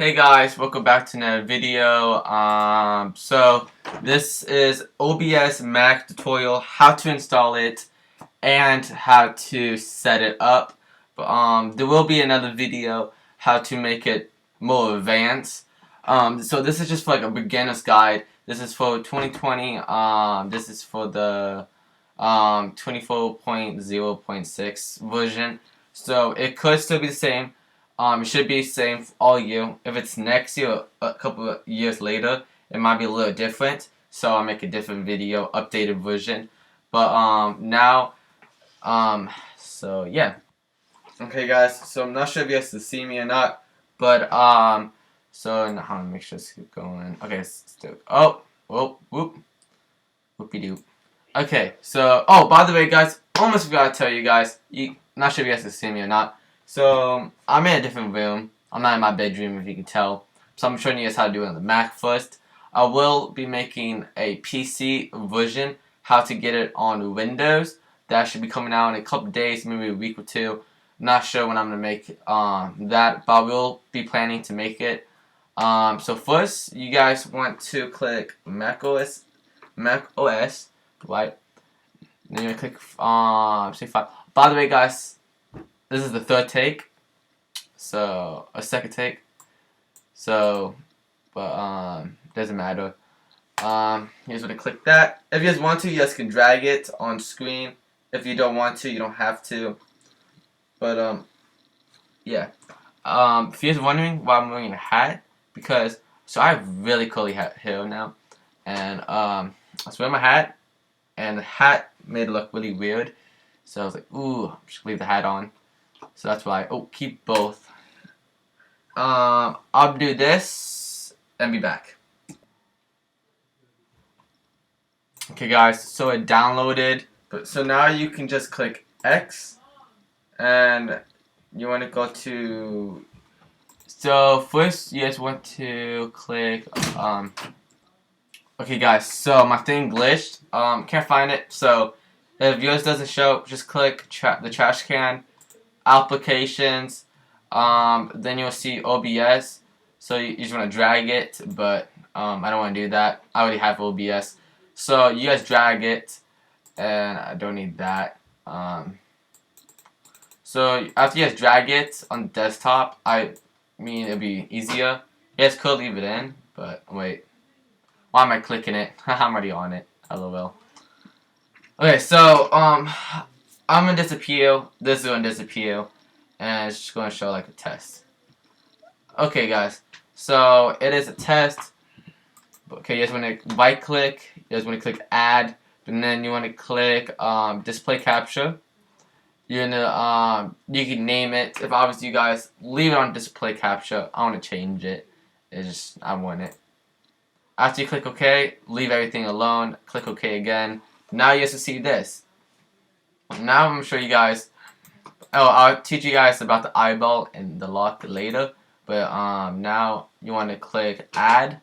Hey guys, welcome back to another video. So this is OBS Mac tutorial, how to install it and how to set it up. But there will be another video how to make it more advanced. So this is just for like a beginner's guide. This is for 2020. This is for the 24.0.6 version. So it could still be the same. It should be the same for all you. If it's next year, a couple of years later, it might be a little different. So I'll make a different video, updated version. But now, so yeah. Okay, guys. So I'm not sure if you guys can see me or not, but so now I'm make sure this keep going. Okay, still. Oh, whoop, whoopie doop. Okay, so by the way, guys, almost forgot to tell you guys. Not sure if you guys can see me or not. So I'm in a different room. I'm not in my bedroom, if you can tell. So I'm showing you guys how to do it on the Mac first. I will be making a PC version, how to get it on Windows. That should be coming out in a couple days, maybe a week or two. Not sure when I'm gonna make that, but I will be planning to make it. So first, you guys want to click Mac OS, right? Then you're gonna click save file. By the way, guys, this is the third take, so a second take. So, but doesn't matter. You just want to click that. If you guys want to, you guys can drag it on screen. If you don't want to, you don't have to. But yeah. If you guys are wondering why I'm wearing a hat, because I have really curly hair now, and I was wearing my hat, and the hat made it look really weird. So I was like, ooh, just leave the hat on. So that's why. Oh, keep both. I'll do this and be back. Okay, guys. So it downloaded. So now you can just click X, and you want to go to. So first, you guys want to click. Okay, guys. So my thing glitched. Can't find it. So if yours doesn't show, just click the trash can. Applications, then you'll see OBS, so you just want to drag it, but I don't want to do that. I already have OBS, so you guys drag it, and I don't need that. So after you guys drag it on the desktop, I mean it'll be easier. You guys could leave it in, but wait, why am I clicking it? I'm already on it. LOL. Okay, so I'm gonna disappear. This is gonna disappear, and it's just gonna show like a test. Okay, guys. So it is a test. Okay, you guys wanna right click. You guys wanna click Add, and then you wanna click Display Capture. You're gonna you can name it. If obviously you guys leave it on Display Capture, I wanna change it. It's just I want it. After you click OK, leave everything alone. Click OK again. Now you guys will see this. Now I'm gonna show you guys. I'll teach you guys about the eyeball and the lock later. But now you want to click Add,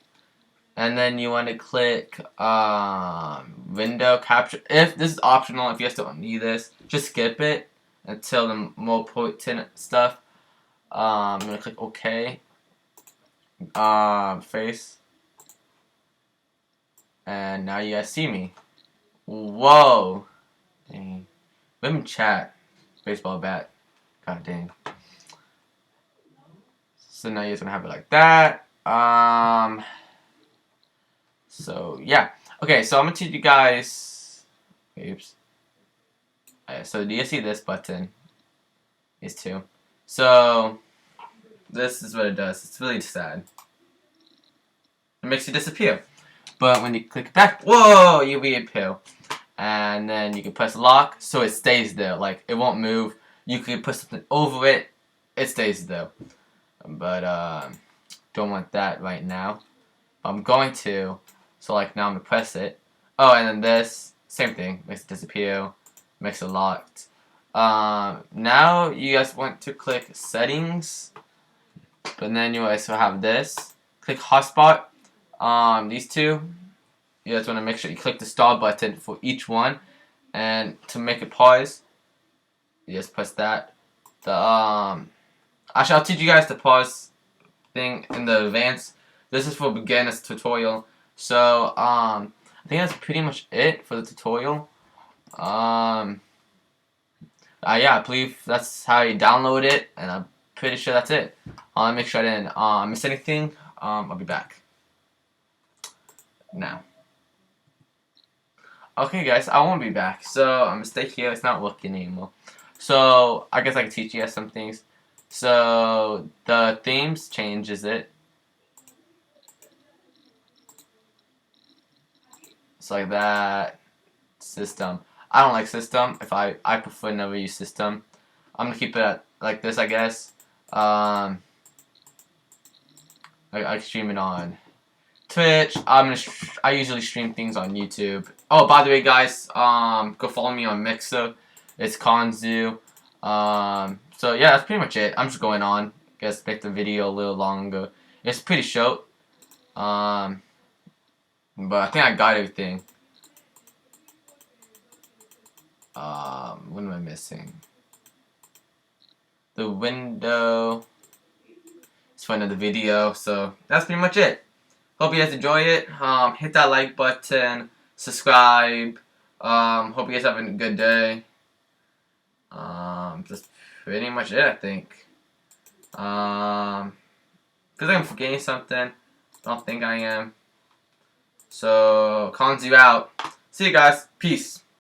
and then you want to click Window Capture. If this is optional, if you guys don't need this, just skip it until the more important stuff. I'm gonna click OK. Face, and now you guys see me. Whoa. Dang. Let me chat. Baseball bat. God dang. So now you guys gonna have it like that. So yeah. Okay, so I'm gonna teach you guys. Oops. So do you see this button? These two. So this is what it does. It's really sad. It makes you disappear. But when you click back, whoa, you reappear. And then you can press lock, so it stays there. Like, it won't move. You can put something over it, it stays there. But don't want that right now. I'm going to. So like now I'm gonna press it. Oh, and then this, same thing. Makes it disappear. Makes it locked. Now you guys want to click settings. But then you also have this. Click hotspot. These two. You guys want to make sure you click the star button for each one, and to make it pause, you just press that. Actually, I'll teach you guys to pause thing in the advanced. This is for beginners tutorial. So I think that's pretty much it for the tutorial. Yeah, I believe that's how you download it, and I'm pretty sure that's it. Make sure I didn't miss anything. I'll be back now. Okay, guys, I won't be back. So I'm gonna stay here. It's not working anymore. So I guess I can teach you guys some things. So the themes changes it. It's like that. System. I don't like system. I prefer never use system. I'm gonna keep it like this, I guess. I stream it on Twitch. I usually stream things on YouTube. Oh, by the way, guys, go follow me on Mixer. It's Konzu. So yeah, that's pretty much it. I'm just going on. Guess make the video a little longer. It's pretty short. But I think I got everything. What am I missing? The window. It's for another video. So that's pretty much it. Hope you guys enjoy it. Hit that like button. Subscribe. Hope you guys have a good day. Just pretty much it, I think. Because I'm forgetting something. Don't think I am. So, Konzu out. See you guys. Peace.